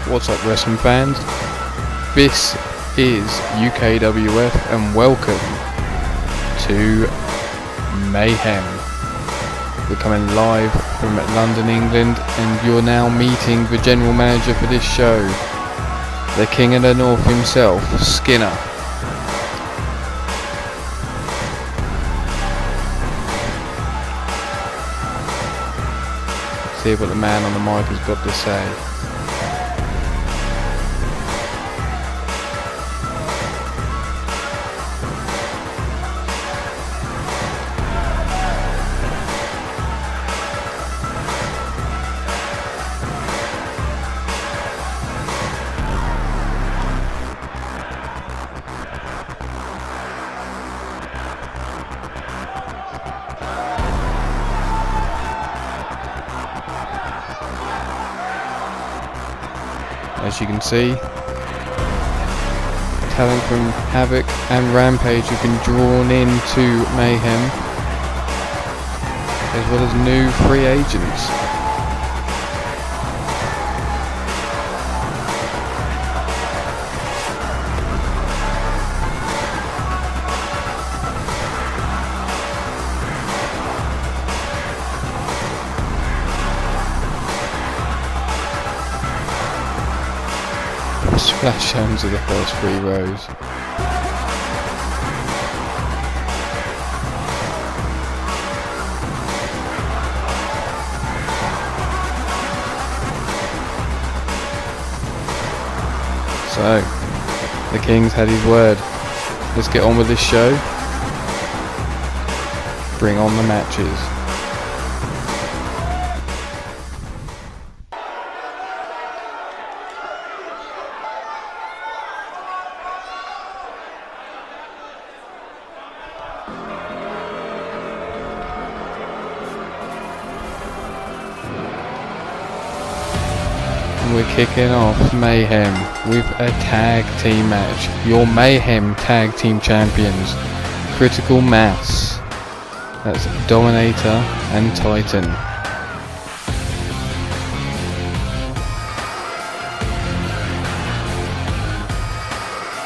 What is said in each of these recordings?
What's up, wrestling fans? This is UKWF and welcome to Mayhem. We're coming live from London, England, and you're now meeting the general manager for this show, the King of the North himself, Skinner. See what the man on the mic has got to say. As you can see, talent from Havok and Rampage have been drawn into Mayhem, as well as new free agents. Splash zones of the first 3 rows. So, the King's had his word. Let's get on with this show. Bring on the matches. We're kicking off Mayhem with a tag team match. Your Mayhem tag team champions, Critical Mass. That's Dominator and Titan.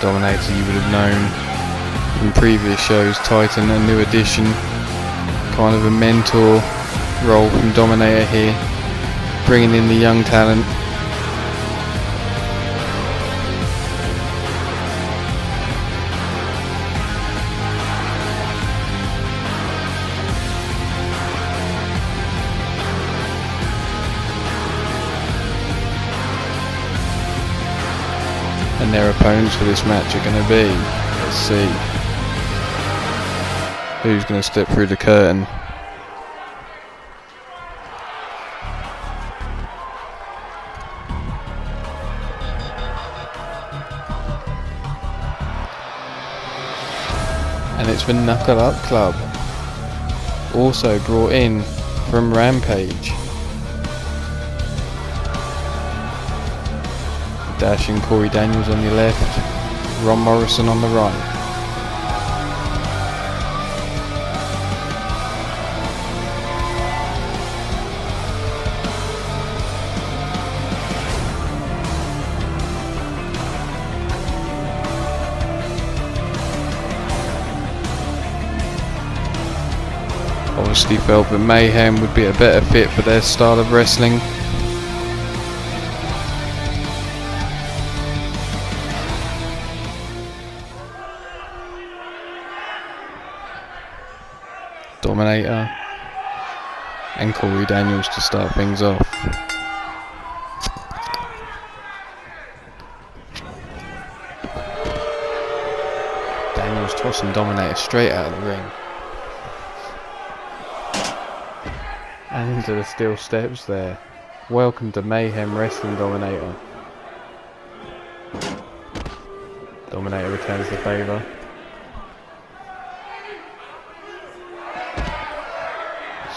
Dominator you would have known from previous shows. Titan, a new addition, kind of a mentor role from Dominator here, bringing in the young talent. And their opponents for this match are going to be, let's see, who's going to step through the curtain. And it's the Knuckle Up Club, also brought in from Rampage. Dashing Corey Daniels on your left, Ron Morrison on the right. Obviously felt that Mayhem would be a better fit for their style of wrestling. Dominator and Corey Daniels to start things off. Daniels tossing Dominator straight out of the ring. And into the steel steps there. Welcome to Mayhem Wrestling, Dominator. Dominator returns the favour.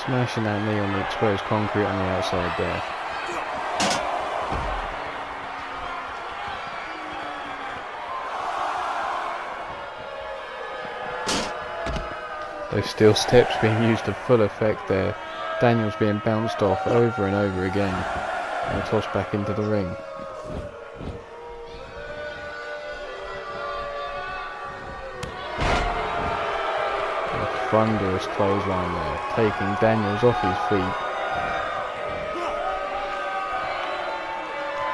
Smashing that knee on the exposed concrete on the outside there. Those steel steps being used to full effect there. Daniels being bounced off over and over again and tossed back into the ring. thunderous clothesline there, taking Daniels off his feet.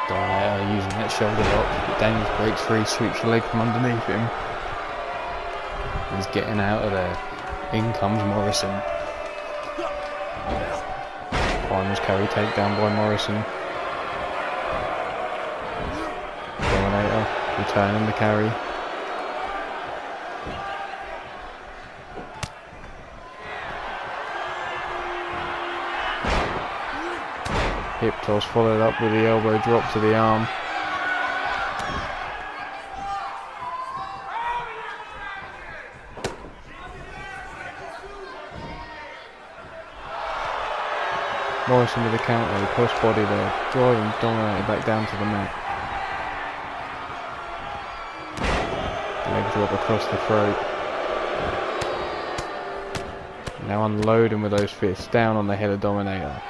Dominator using that shoulder lock. Daniels breaks free, sweeps the leg from underneath him. He's getting out of there. In comes Morrison. Finals carry takedown by Morrison. Dominator returning the carry. Hip toss followed up with the elbow drop to the arm. Morrison with a counter, cross body there, driving Dominator back down to the mat. Leg drop across the throat. Now unloading with those fists, down on the head of Dominator.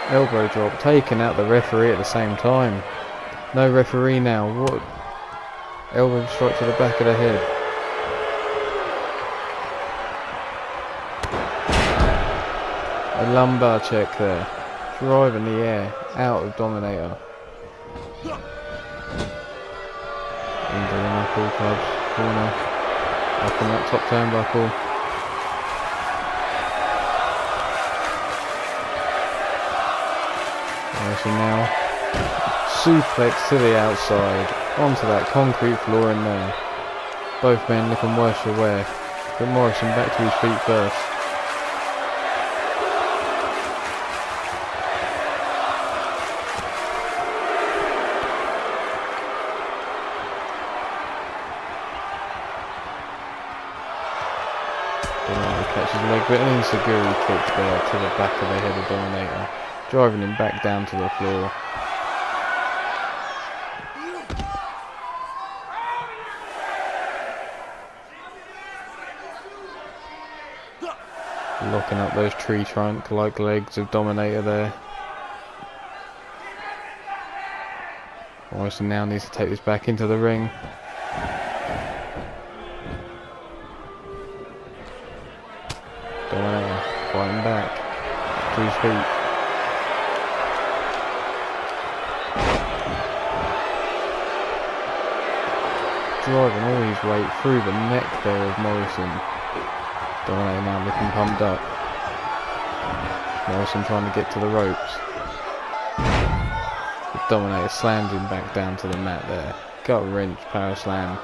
Elbow drop, taking out the referee at the same time. No referee now, what? Elbow strike to the back of the head. A lumbar check there. Drive in the air, out of Dominator. Into the knuckle clubs, corner. Up on that top turnbuckle. Morrison now. Suplex to the outside. Onto that concrete floor in there. Both men looking worse for wear. But Morrison back to his feet first. Catches leg, but an enziguri kick there to the back of the head of Dominator, driving him back down to the floor. Locking up those tree trunk like legs of Dominator there. Morrison now needs to take this back into the ring. Dominator fighting back to his feet. Driving all his weight through the neck there of Morrison. Dominator now looking pumped up. Morrison trying to get to the ropes. The Dominator slams him back down to the mat there. Gut wrench power slam.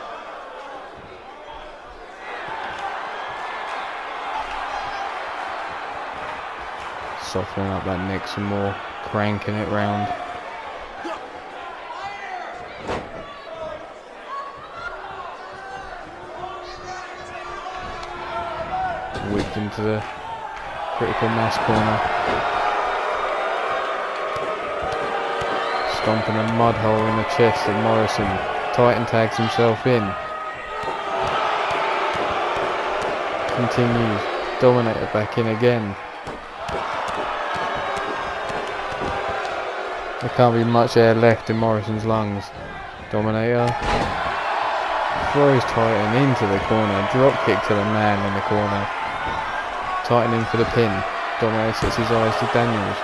Softening up that neck some more, cranking it round. Whipped into the critical mass corner. Stomping a mud hole in the chest of Morrison. Titan tags himself in. Continues. Dominator back in again. There can't be much air left in Morrison's lungs. Dominator throws Titan into the corner. Drop kick to the man in the corner. Titan in for the pin. Dominator sets his eyes to Daniels.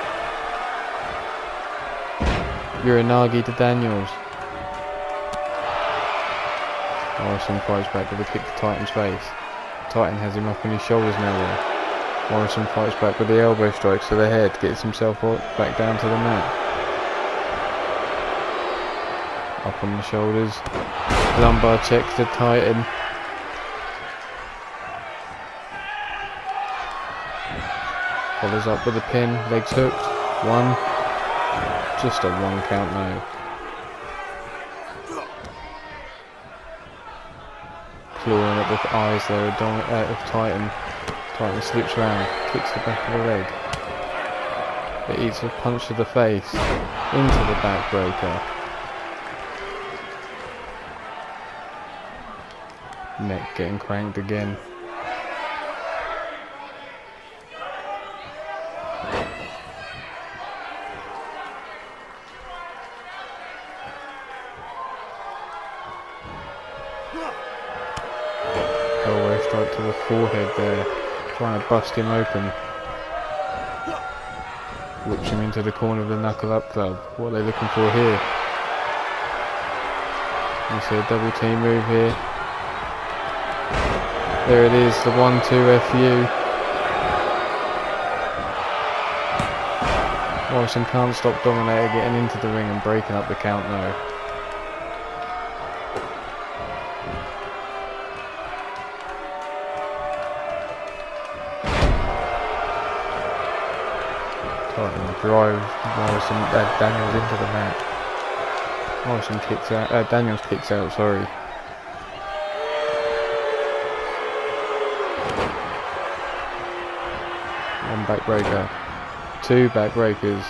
Uranagi to Daniels. Morrison fights back with a kick to Titan's face. Titan has him up on his shoulders now though. Morrison fights back with the elbow strikes to the head. Gets himself back down to the mat. Up on the shoulders. Lumbar checks to Titan. Follows up with a pin. Legs hooked. One. Just a 1 count now. Clawing at the eyes there of Titan. Titan slips round. Kicks the back of the leg. It eats a punch to the face. Into the backbreaker. Neck getting cranked again. Elbow strike to the forehead there, trying to bust him open. Whips him into the corner of the knuckle up club. What are they looking for here? You see a double team move here. There it is, the 1-2 FU. Morrison can't stop Dominator getting into the ring and breaking up the count though. Titan drives Morrison, Daniels into the mat. Morrison kicks out, Daniels kicks out, sorry. One backbreaker. Two backbreakers.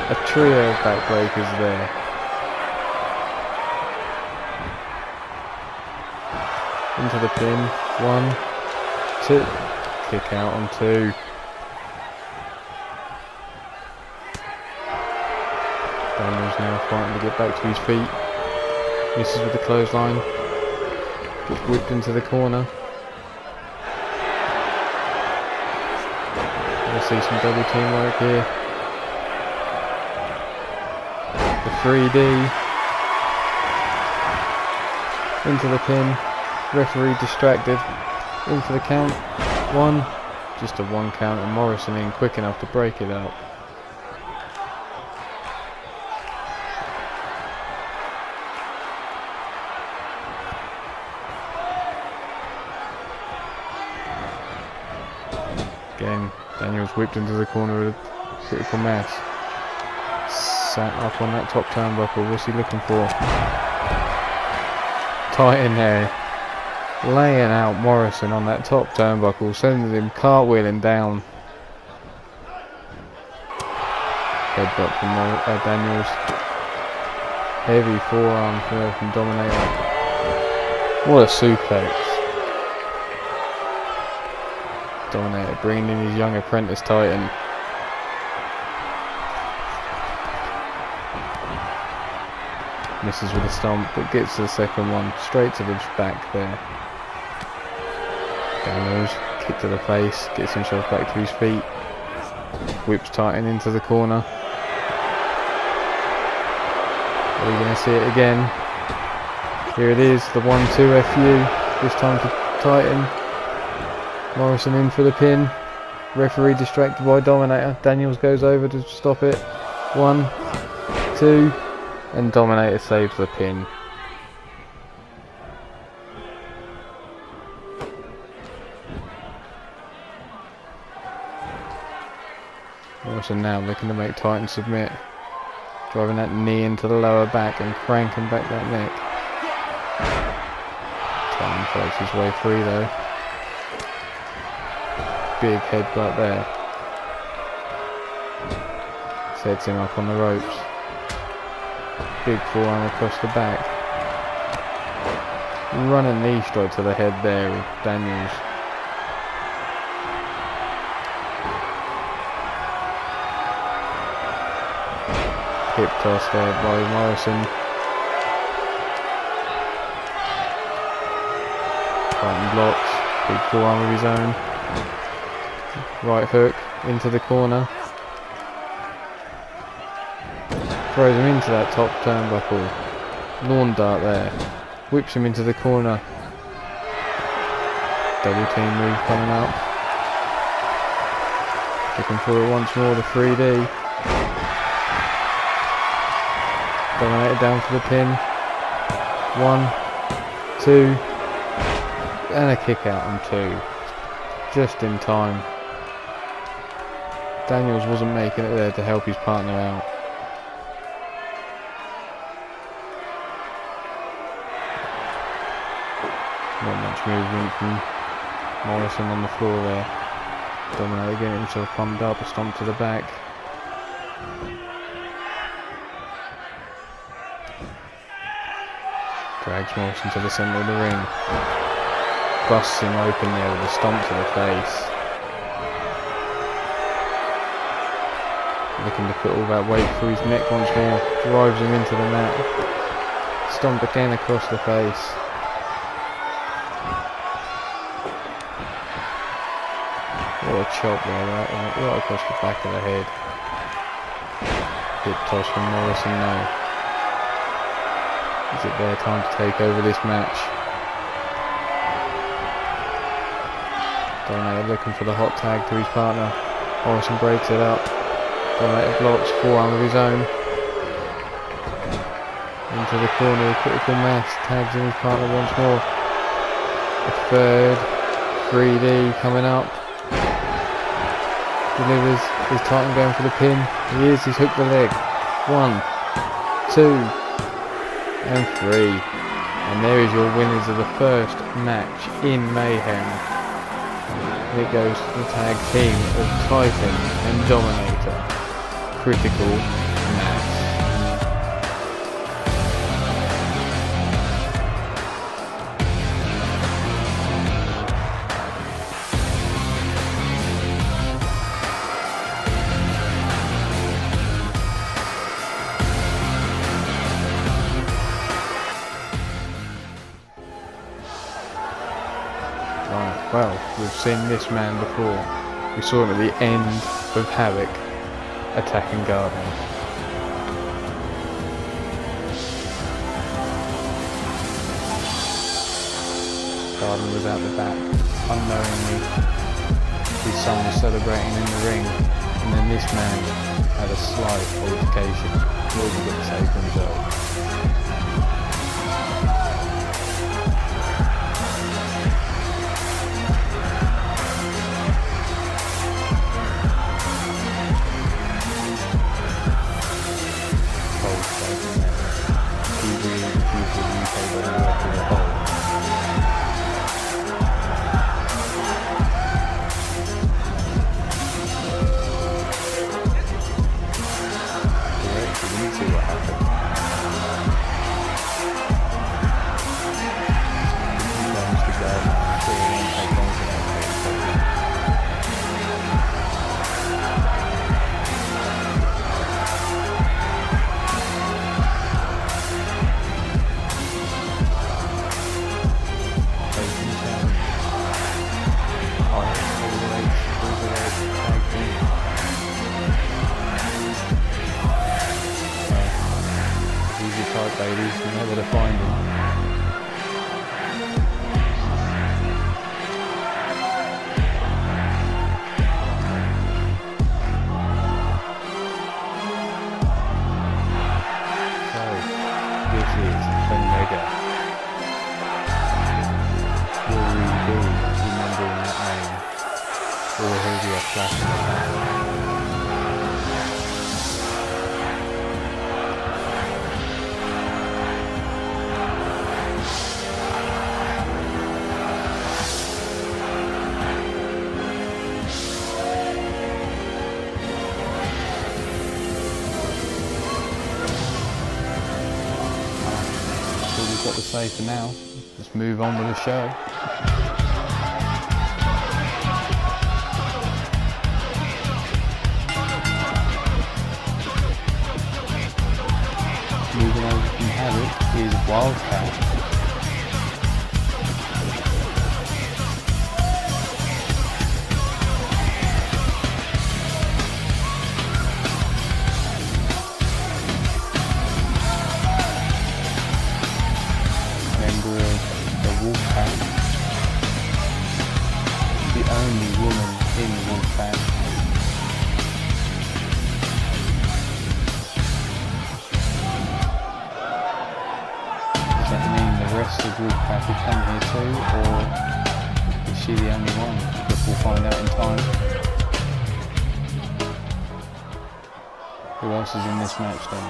A trio of backbreakers there. Into the pin. 1, 2. Kick out on 2. Daniels now fighting to get back to his feet. Misses with the clothesline. Gets whipped into the corner. We'll see some double teamwork here. The 3D. Into the pin. Referee distracted. In for the count. 1. Just a 1 count and Morrison in quick enough to break it up. Again, Daniels whipped into the corner of a critical mass. Sat up on that top turnbuckle. What's he looking for? Titan there. Laying out Morrison on that top turnbuckle, sending him cartwheeling down. Headbutt from Daniels. Heavy forearm from Dominator. What a suplex. Dominator bringing in his young apprentice Titan. Misses with a stomp, but gets the second one straight to the back there. Daniels, kick to the face, gets himself back to his feet. Whips Titan into the corner. Are we going to see it again? Here it is, the 1-2 FU. This time to Titan. Morrison in for the pin. Referee distracted by Dominator. Daniels goes over to stop it. 1, 2, and Dominator saves the pin. Morrison now looking to make Titan submit. Driving that knee into the lower back and cranking back that neck. Titan fights his way free though. Big headbutt there. Sets him up on the ropes. Big forearm across the back. Running knee strike to the head there with Daniels. Hip toss there by Morrison. Titan blocks. Big forearm of his own. Right hook into the corner. Throws him into that top turnbuckle. Lawn dart there. Whips him into the corner. Double team move coming up. Looking for it once more, the 3D. Dominator down for the pin. 1, 2, and a kick out on 2. Just in time. Daniels wasn't making it there to help his partner out. Not much movement from Morrison on the floor there. Dominator getting himself pumped up, a stomp to the back. Drags Morrison to the centre of the ring. Busts him open there with a stomp to the face. Looking to put all that weight through his neck once more. Drives him into the mat. stomped again across the face. What a chop there, right across the back of the head. Hip toss from Morrison now. Is it their time to take over this match? Dominator looking for the hot tag to his partner. Morrison breaks it up. Dominator blocks, forearm of his own. Into the corner, critical mass, tags in his partner once more. A third, 3D coming up. Delivers, is Titan going for the pin? He is, he's hooked the leg. 1, 2, and 3. And there is your winners of the first match in Mayhem. It goes to the tag team of Titan and Dominator. Critical mass. Right, well, we've seen this man before. We saw him at the end of Havok attacking Garden. Garden was out the back, unknowingly. His son was celebrating in the ring, and then this man had a slight altercation. He wasn't going to save himself. Ladies, you know where to find him. So, this is Omega. Will we be remembering that name? Or will he be a flash in the pan? Got to say for now. Let's move on with the show. Moving over from Havok is Wildcat. The only woman in the Wolfpack. Does that mean the rest of Wolfpack will come here too, or is she the only one? I guess we'll find out in time. Who else is in this match then?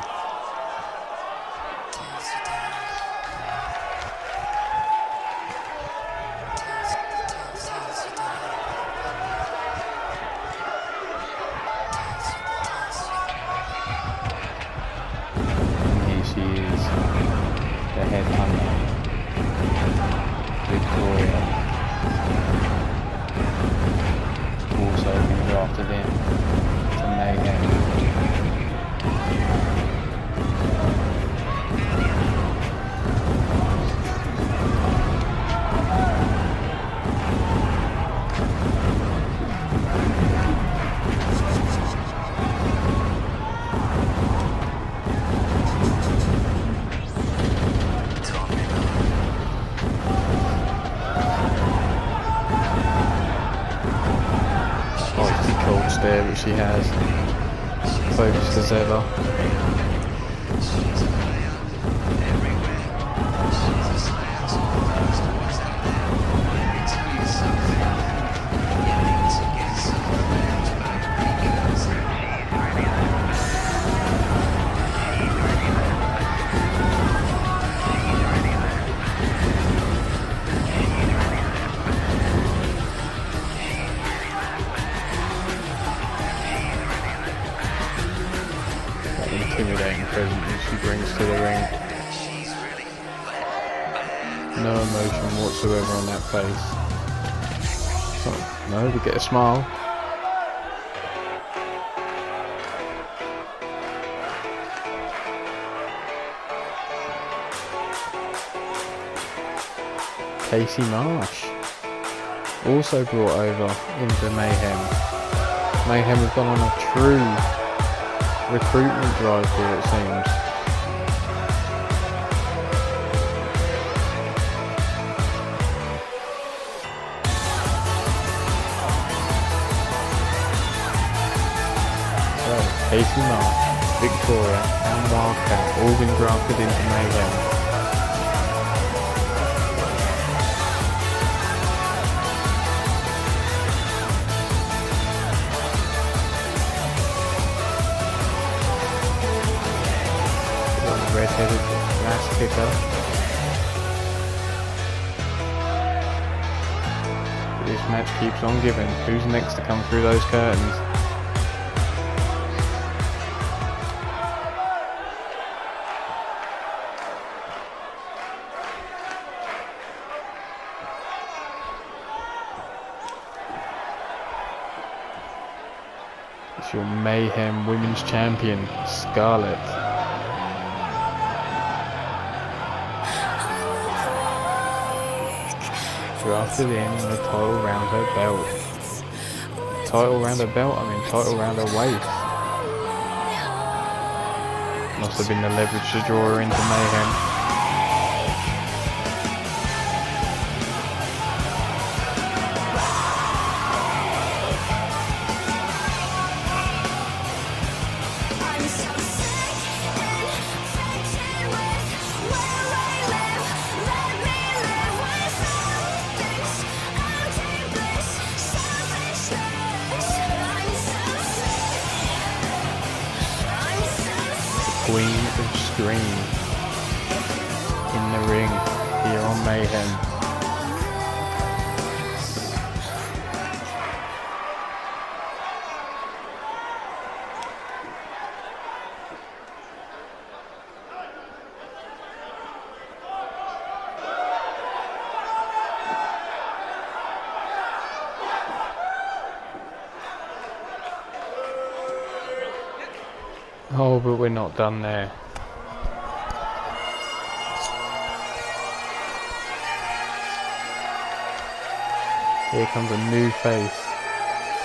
The headhunter, Victoria, also been drafted in to Mayhem. there, but she has. Focused as ever. Intimidating presence she brings to the ring. No emotion whatsoever on that face. Oh, no, we get a smile. Casey Marsh also brought over into Mayhem. Mayhem have gone on a true recruitment drive here, it seems. So, Casey Marsh, Victoria and Wildcat all been drafted into Mayhem. Red-headed last kicker. This match keeps on giving. Who's next to come through those curtains? It's your Mayhem Women's Champion, Scarlett. Drafted in the title round her belt. Title round her belt, I mean title round her waist. Must have been the leverage to draw her into Mayhem. Queen of Scream in the ring here on Mayhem. Oh, but we're not done there. Here comes a new face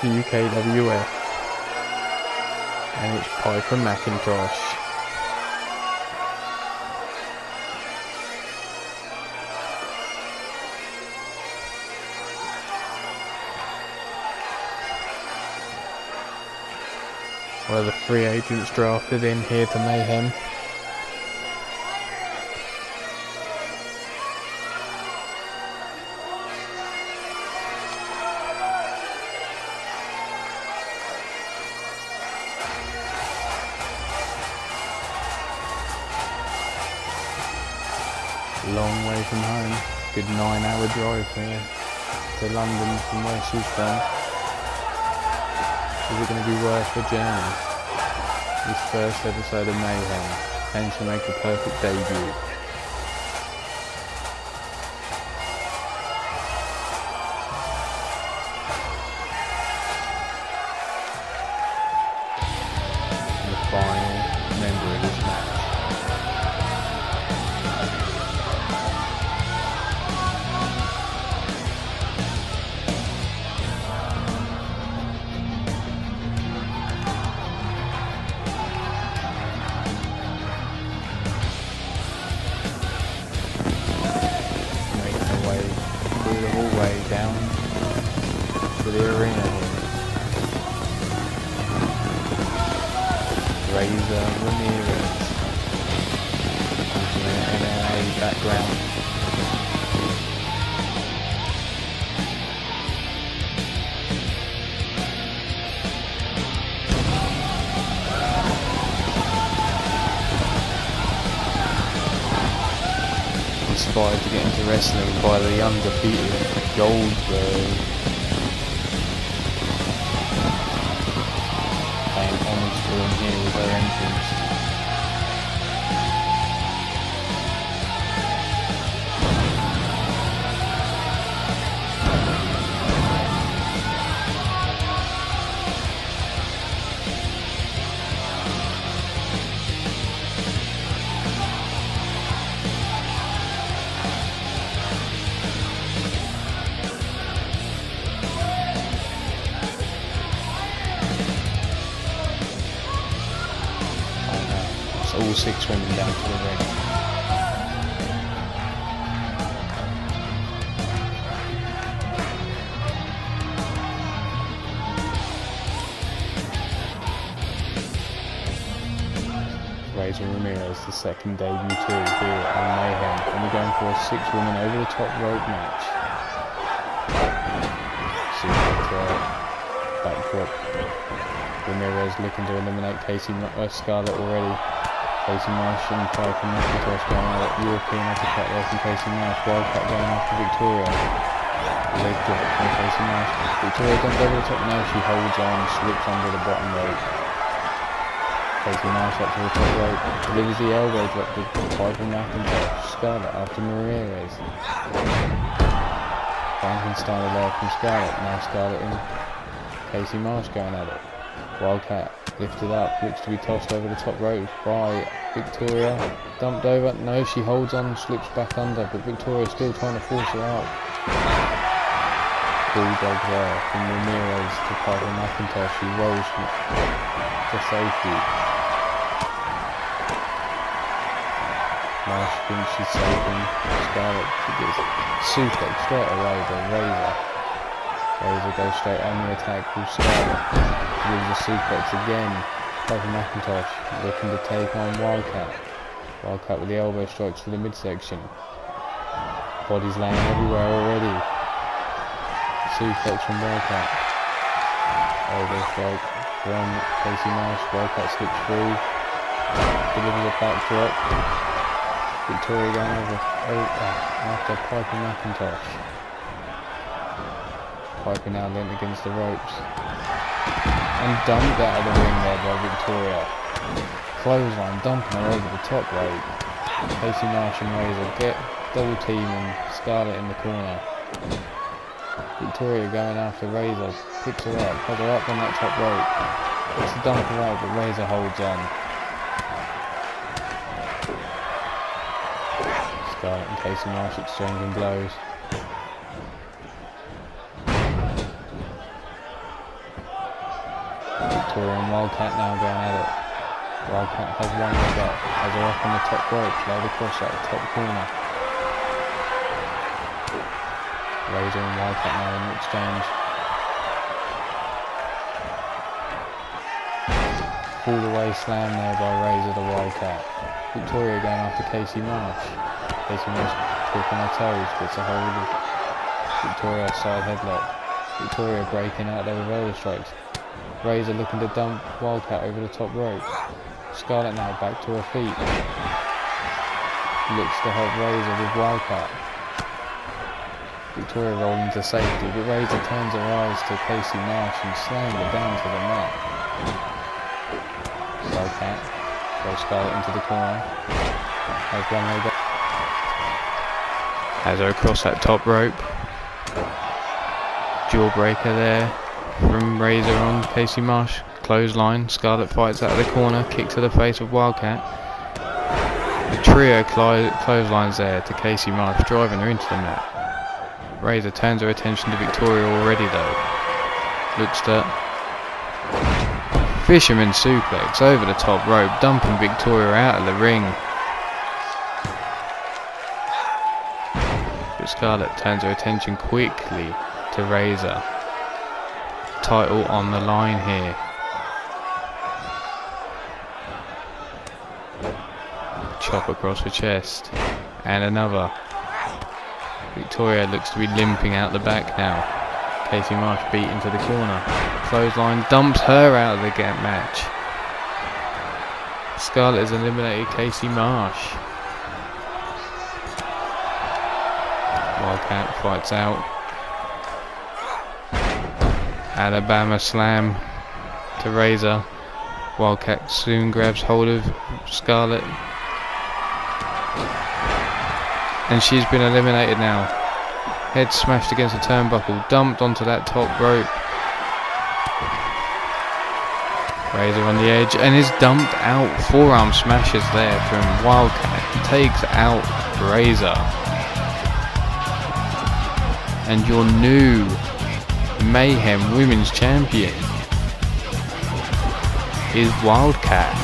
to UKWF, and it's Piper McIntosh. One of the free agents drafted in here to Mayhem. Long way from home. Good 9-hour drive here to London from where she's from. Is it going to be worth the journey? This first episode of Mayhem, and to make a perfect debut. The final member of this match. Down to the arena here. Razor Ramirez. NRA background. Inspired to get into wrestling by the undefeated Goldberg. Paying homage to him here with their entrance. All 6 women down to the ring. Razor Ramirez, the second debut here on Mayhem, and we're going for a 6-woman over the top rope match. Backdrop. Ramirez looking to eliminate Scarlett already. Casey Marsh and Piper McIntosh going out at European uppercut there from Casey Marsh. Wildcat going after Victoria. Leg drop from Casey Marsh. Victoria dumped over the top now. She holds on, slips under the bottom rope. Casey Marsh up to the top rope. Delivers the elbow drop to Piper McIntosh. Scarlett after Ramirez. Frankenstein there from Scarlett. Now Scarlett and Casey Marsh going at it. Wildcat lifted up, looks to be tossed over the top rope by Victoria. Dumped over, no, she holds on, slips back under, but Victoria's still trying to force her out. Bulldog there from Ramirez to Piper McIntosh. She rolls for safety. Marsh thinks she's saving Scarlett. She gets suplex straight away by Razor. Razor goes straight on the attack with Scarlett. With the suplex again. Piper McIntosh looking to take on Wildcat. Wildcat with the elbow strikes to the midsection. Bodies laying everywhere already. Suplex from Wildcat. Elbow strike from Casey Marsh. Wildcat slips through. Delivers a backdrop. Victoria going over after Piper McIntosh. Piper now leant against the ropes. And dumped out of the ring there by Victoria. Clothesline dumping her over the top rope. Casey Marsh and Razor get double teaming Scarlett in the corner. Victoria going after Razor, picks her up, has her up on that top rope. It's a dump her out, but Razor holds on. Scarlett and Casey Marsh exchanging blows. Victoria and Wildcat now going at it. Wildcat has one leg up, has her up on the top rope, laid across that top corner. Razor and Wildcat now in the exchange. Fall away slam there by Razor the Wildcat. Victoria going after Casey Marsh. Casey Marsh twiddling her toes, gets a hold of Victoria, side headlock. Victoria breaking out there with elbow strikes. Razor looking to dump Wildcat over the top rope. Scarlett now back to her feet. Looks to help Razor with Wildcat. Victoria rolling to safety, but Razor turns her eyes to Casey Marsh and slams her down to the mat. Wildcat throws Scarlett into the corner. Has one leg up. Has her across that top rope. Jawbreaker there from Razor on Casey Marsh. Clothesline. Scarlett fights out of the corner. Kick to the face of Wildcat. The trio clotheslines there to Casey Marsh, driving her into the mat. Razor turns her attention to Victoria already though. Looks to Fisherman suplex over the top rope, dumping Victoria out of the ring. But Scarlett turns her attention quickly to Razor. Title on the line here. chop across the chest. And another. Victoria looks to be limping out the back now. Casey Marsh beat into the corner. Clothesline dumps her out of the match. Scarlett has eliminated Casey Marsh. Wildcat fights out. Alabama slam to Razor. Wildcat soon grabs hold of Scarlett. And she's been eliminated now. Head smashed against the turnbuckle, dumped onto that top rope. Razor on the edge and is dumped out. Forearm smashes there from Wildcat. Takes out Razor. And your new Mayhem Women's Champion is Wildcat.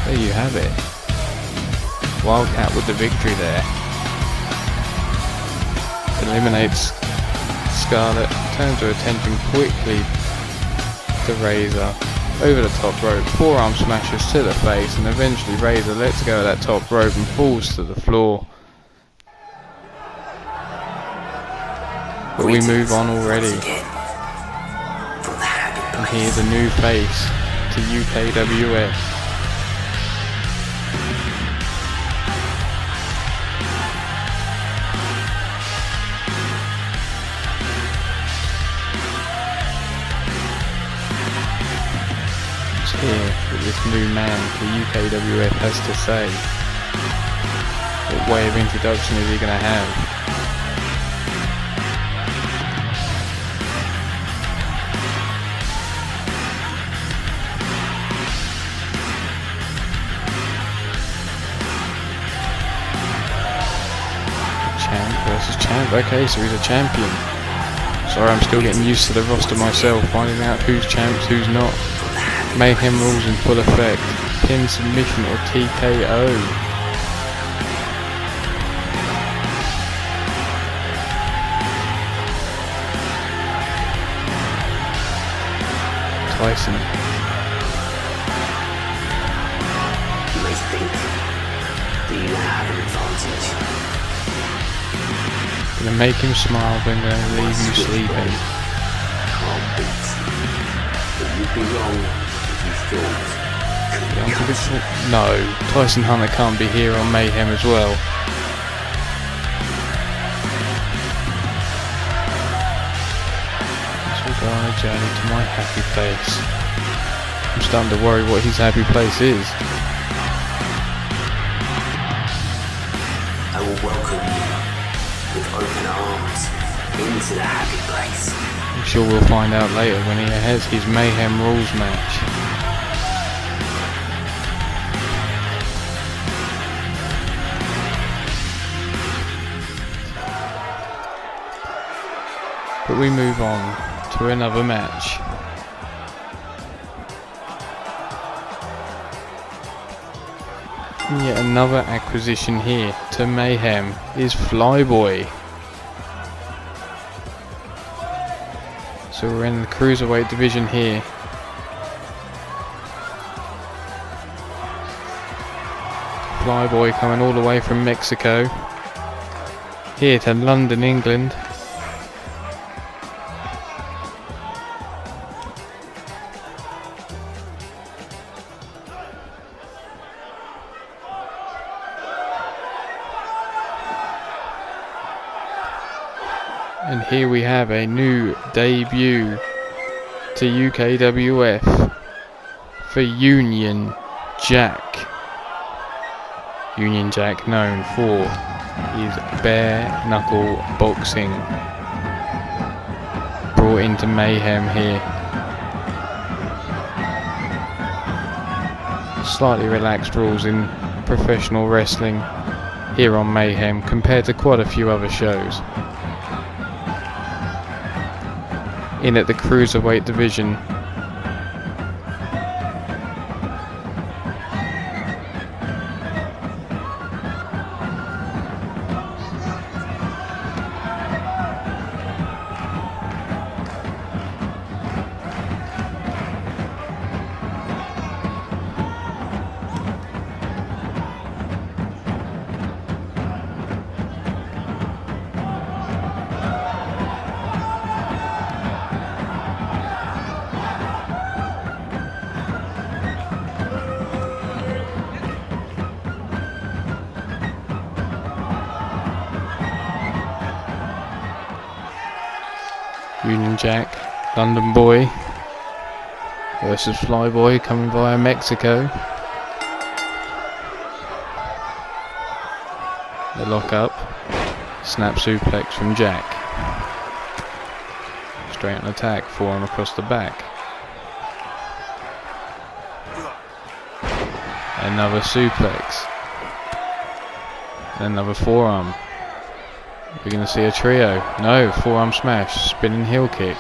There you have it. Wildcat with the victory there. Eliminates Scarlett. Turns her attention quickly to Razor. Over the top rope. Forearm smashes to the face. And eventually Razor lets go of that top rope and falls to the floor. But we move on already. And here's a new face to UKWF. Here with this new man the UKWF has to say. What way of introduction is he going to have? Champ versus champ. Okay, so he's a champion. Sorry, I'm still getting used to the roster myself, finding out who's champs, who's not. Mayhem rules in full effect. Pin, submission or TKO. Tyson. You may think that you have an advantage. Gonna make him smile, then gonna leave you sleeping. Can't beat. But you'd be wrong. No, Tyson Hunter can't be here on Mayhem as well. This will go on a journey to my happy place. I'm starting to worry what his happy place is. I will welcome you with open arms into the happy place. I'm sure we'll find out later when he has his Mayhem Rules match. But we move on to another match. And yet another acquisition here to Mayhem is Flyboy. So we're in the Cruiserweight division here. Flyboy coming all the way from Mexico. Here to London, England. And here we have a new debut to UKWF for Union Jack. Union Jack known for his bare knuckle boxing. Brought into Mayhem here. Slightly relaxed rules in professional wrestling here on Mayhem compared to quite a few other shows. In at the Cruiserweight division. Union Jack, London Boy versus Flyboy coming via Mexico. The lock up, snap suplex from Jack. Straight on attack, forearm across the back. Another suplex. Another forearm. We're going to see a trio. No, forearm smash, spinning heel kick.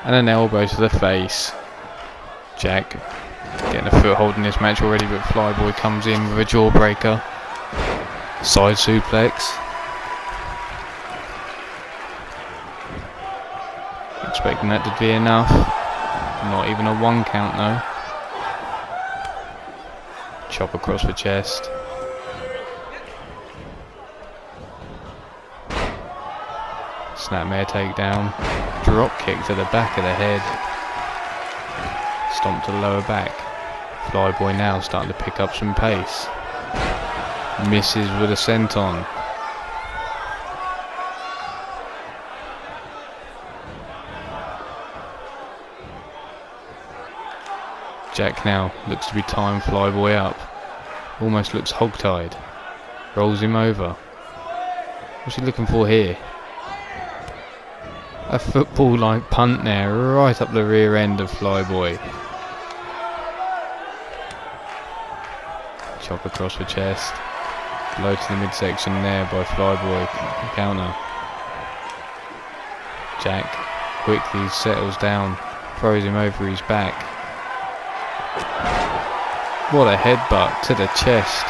And an elbow to the face. Jack getting a foothold in this match already, but Flyboy comes in with a jawbreaker. Side suplex. Expecting that to be enough. Not even a 1 count though. Chop across the chest. Snapmare takedown. Drop kick to the back of the head. Stomp to the lower back. Flyboy now starting to pick up some pace. Misses with a senton. Jack now looks to be tying Flyboy up. Almost looks hogtied. Rolls him over. What's he looking for here? A football-like punt there, right up the rear end of Flyboy. Chop across the chest. Blow to the midsection there by Flyboy. Counter. Jack quickly settles down, throws him over his back. What a headbutt to the chest.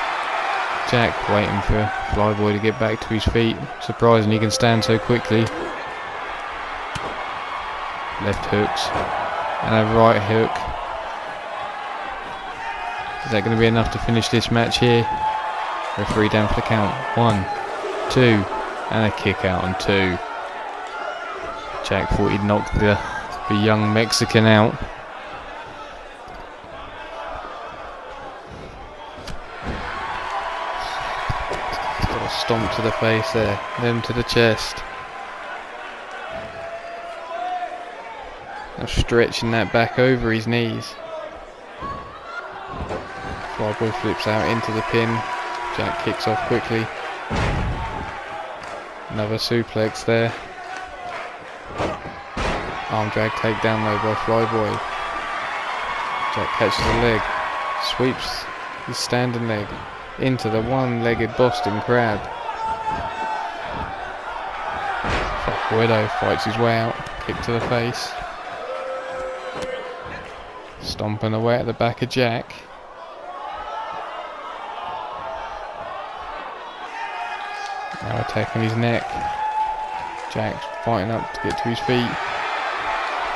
Jack waiting for Flyboy to get back to his feet. Surprising he can stand so quickly. Left hooks and a right hook. Is that going to be enough to finish this match here? Referee down for the count. 1, 2, and a kick out on 2. Jack thought he'd knocked the young Mexican out. He's got a stomp to the face there, then to the chest. Now stretching that back over his knees. Flyboy flips out into the pin. Jack kicks off quickly. Another suplex there. Arm drag takedown though by Flyboy. Jack catches the leg. Sweeps his standing leg into the one-legged Boston Crab. Widow fights his way out. Kick to the face. Stomping away at the back of Jack. Now attacking his neck. Jack's fighting up to get to his feet.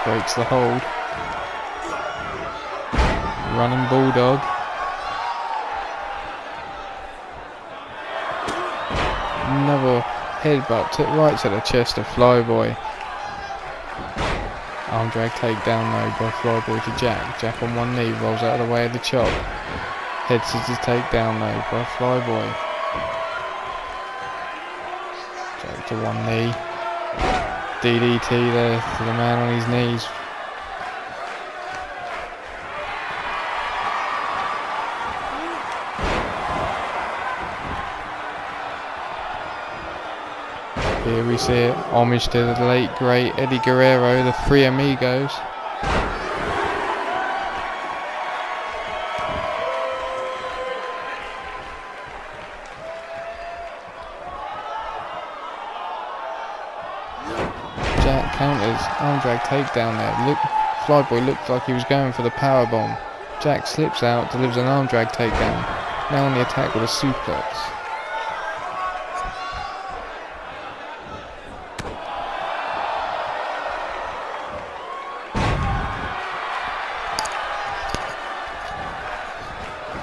Breaks the hold. Running bulldog. Another headbutt right to the chest of Flyboy. Arm drag takedown though by Flyboy to Jack. Jack on one knee rolls out of the way of the chop. Head scissors takedown though by Flyboy. Jack to one knee. DDT there to the man on his knees. Here we see it, homage to the late great Eddie Guerrero, the Three Amigos. Jack counters, arm drag takedown there. Look, Flyboy looked like he was going for the power bomb. Jack slips out, delivers an arm drag takedown. Now on the attack with a suplex.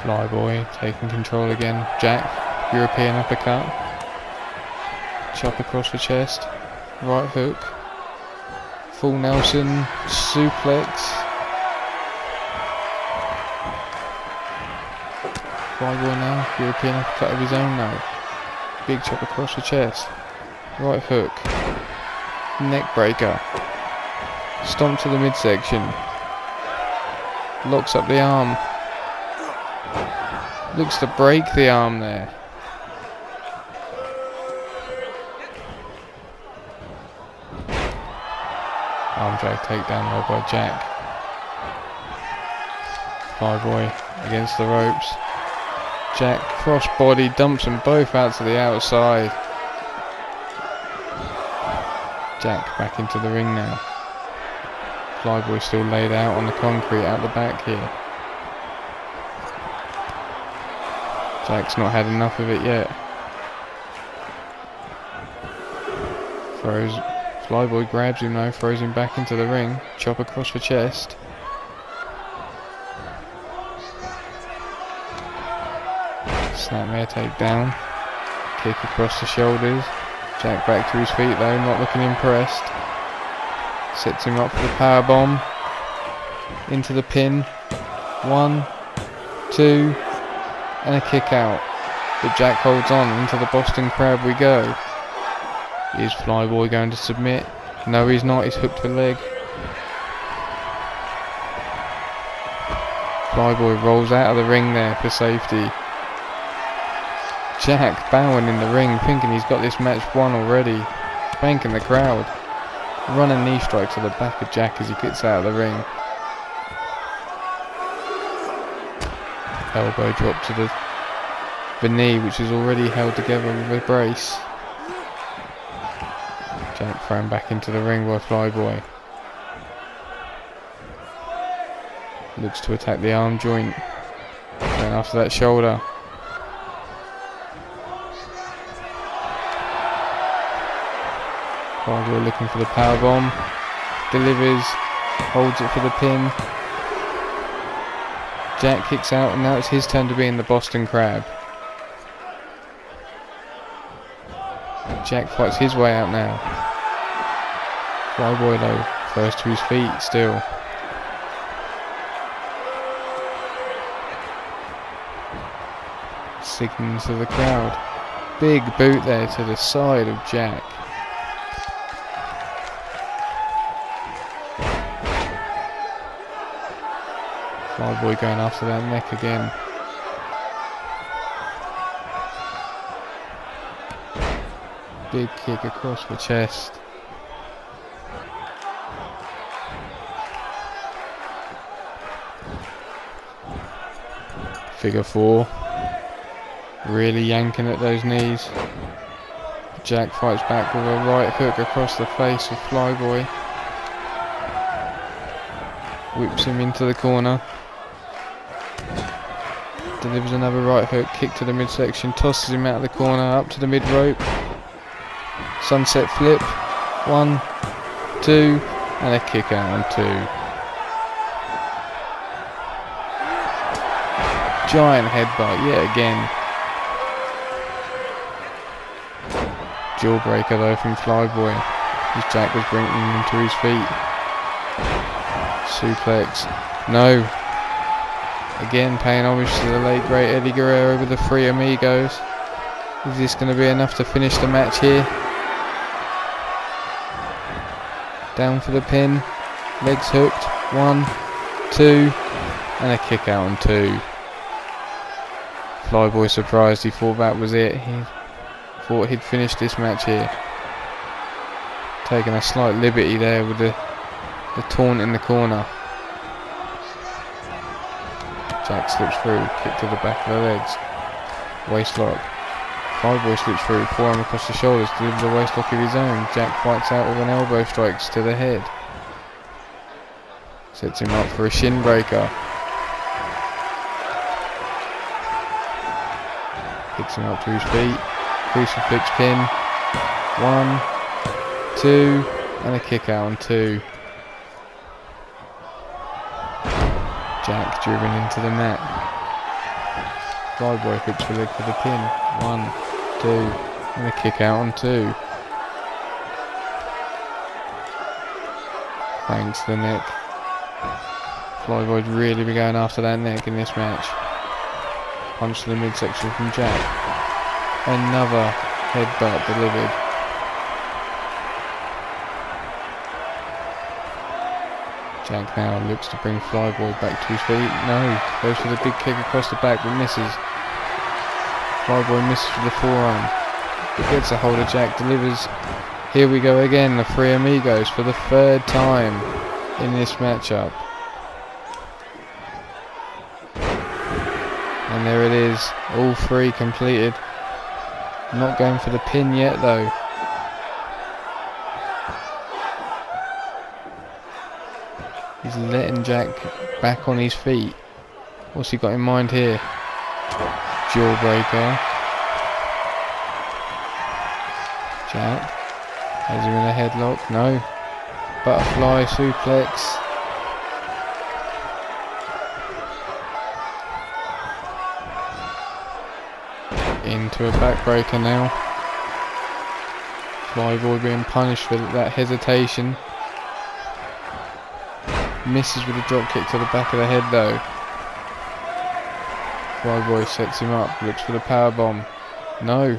Flyboy taking control again. Jack, European uppercut. Chop across the chest. Right hook. Full Nelson suplex. Flyboy now, European uppercut of his own now. Big chop across the chest. Right hook. Neck breaker. Stomp to the midsection. Locks up the arm. Looks to break the arm there. Arm drag takedown though by Jack. Flyboy against the ropes. Jack crossbody dumps them both out to the outside. Jack back into the ring now. Flyboy still laid out on the concrete out the back here. Jack's not had enough of it yet. Flyboy grabs him though, throws him back into the ring. Chop across the chest. Snapmare takedown. Kick across the shoulders. Jack back to his feet though, not looking impressed. Sets him up for the powerbomb. Into the pin. 1, 2, and a kick out. But Jack holds on. Into the Boston Crab we go. Is Flyboy going to submit? No, he's not. He's hooked the leg. Flyboy rolls out of the ring there for safety. Jack bowing in the ring, thinking he's got this match won already. Spanking the crowd. Running knee strike to the back of Jack as he gets out of the ring. Elbow drop to the knee, which is already held together with a brace. Jack thrown back into the ring by Flyboy. Looks to attack the arm joint. Going after that shoulder. Flyboy looking for the powerbomb. Delivers. Holds it for the pin. Jack kicks out and now it's his turn to be in the Boston Crab. Jack fights his way out now. Flyboy though, first to his feet still. Signaling to the crowd. Big boot there to the side of Jack. Flyboy going after that neck again. Big kick across the chest. Figure 4. Really yanking at those knees. Jack fights back with a right hook across the face of Flyboy. Whips him into the corner. Delivers another right hook, kick to the midsection, tosses him out of the corner, up to the mid rope. Sunset flip. 1, 2, and a kick out on 2. Giant headbutt yet again. Jawbreaker though from Flyboy, as Jack was bringing him to his feet. Suplex. No. Again paying homage to the late great Eddie Guerrero with the Three Amigos. Is this going to be enough to finish the match here? Down for the pin. Legs hooked. 1, 2, and a kick out on 2. Flyboy surprised, he thought that was it. He thought he'd finished this match here. Taking a slight liberty there with the taunt in the corner. Jack slips through, kick to the back of the legs. Waist lock. Flyboy slips through, forearm across the shoulders, delivers a waist lock of his own. Jack fights out with an elbow strikes to the head. Sets him up for a shin breaker. Kicks him up to his feet. Crucifix pin. 1, 2, and a kick out on 2. Jack driven into the mat. Flyboy hooks the leg for the pin. 1, 2, and a kick out on 2. Thanks to the neck. Flyboy's really been going after that neck in this match. Punch to the midsection from Jack. Another headbutt delivered. Jack now looks to bring Flyboy back to his feet. No, goes for the big kick across the back but misses. Flyboy misses for the forearm. He gets a hold of Jack, delivers. Here we go again, the Three Amigos for the third time in this matchup. And there it is, all three completed. Not going for the pin yet though. He's letting Jack back on his feet. What's he got in mind here? Jawbreaker. Jack has him in a headlock. No. Butterfly suplex. Into a backbreaker now. Flyboy being punished for that hesitation. Misses with a drop kick to the back of the head though. Flyboy sets him up, looks for the power bomb. No.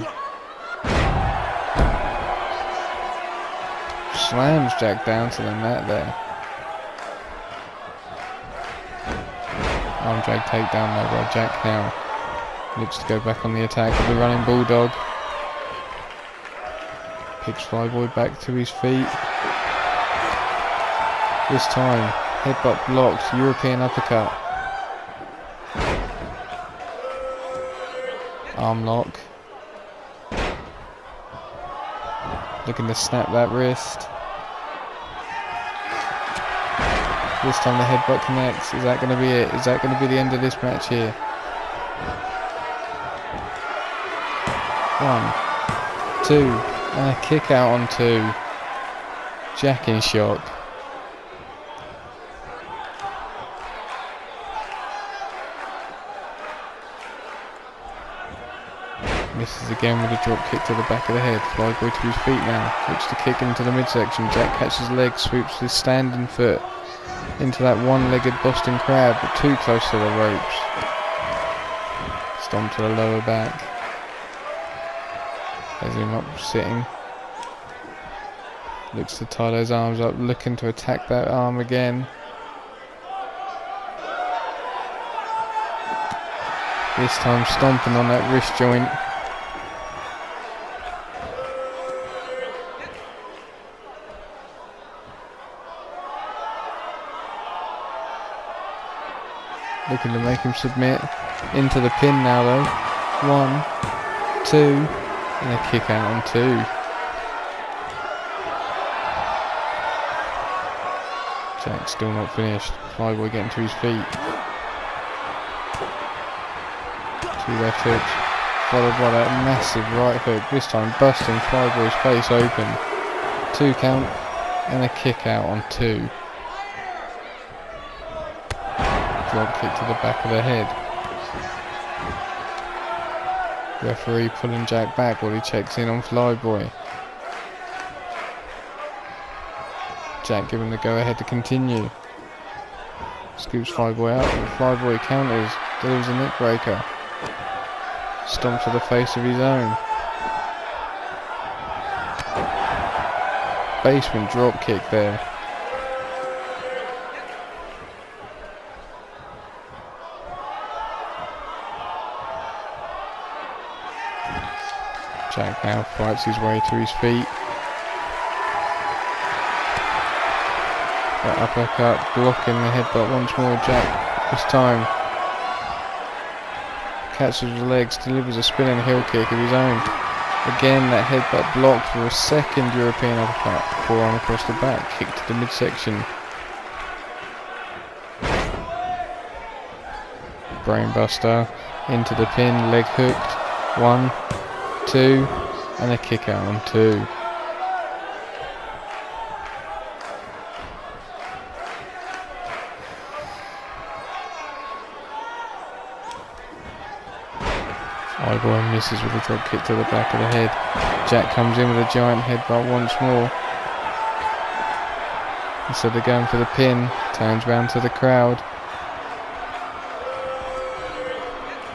Slams Jack down to the mat there. Arm drag takedown though by Jack now. Looks to go back on the attack with the running bulldog. Picks Flyboy back to his feet. This time, headbutt blocked, European uppercut. Arm lock. Looking to snap that wrist. This time the headbutt connects. Is that going to be it? Is that going to be the end of this match here? 1, 2, and a kick out on 2. Jack in shock. Misses again with a drop kick to the back of the head. Flyboy to his feet now. Looks to kick into the midsection. Jack catches leg, swoops his standing foot into that one-legged Boston Crab, but too close to the ropes. Stomp to the lower back. Has him up sitting. Looks to tie those arms up, looking to attack that arm again. This time stomping on that wrist joint. Looking to make him submit. Into the pin now though. 1, 2, and a kick out on 2. Jack's still not finished. Flyboy getting to his feet. 2 left hooks, followed by that massive right hook. This time busting Flyboy's face open. 2 count, and a kick out on 2. Drop kick to the back of the head. Referee pulling Jack back while he checks in on Flyboy. Jack giving the go ahead to continue. Scoops Flyboy out, and Flyboy counters, delivers a neck breaker. Stomps to the face of his own. Basement drop kick there. Jack now fights his way to his feet. That uppercut blocking the headbutt once more. Jack this time catches the legs, delivers a spinning heel kick of his own. Again that headbutt blocked for a second European uppercut. Forearm across the back, kick to the midsection. Brainbuster into the pin, leg hooked. 1, 2, and a kick out on 2. Flyboy misses with a drop kick to the back of the head. Jack comes in with a giant headbutt once more. Instead of going for the pin, turns round to the crowd.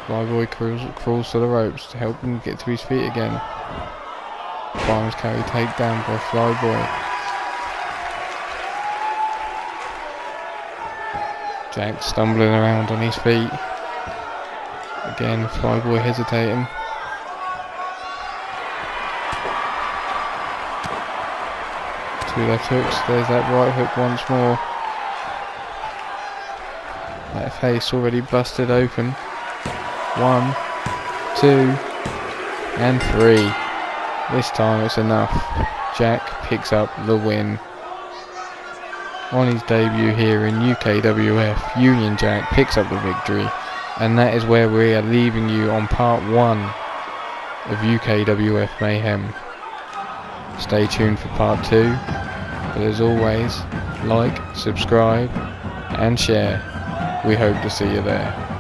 Flyboy crawls to the ropes to help him get to his feet again. Fireman's carry takedown by Flyboy. Jack stumbling around on his feet. Again, Flyboy hesitating. Two left hooks. There's that right hook once more. That face already busted open. 1, 2, and 3. This time it's enough. Jack picks up the win. On his debut here in UKWF, Union Jack picks up the victory. And that is where we are leaving you on part 1 of UKWF Mayhem. Stay tuned for part 2. But as always, like, subscribe and share. We hope to see you there.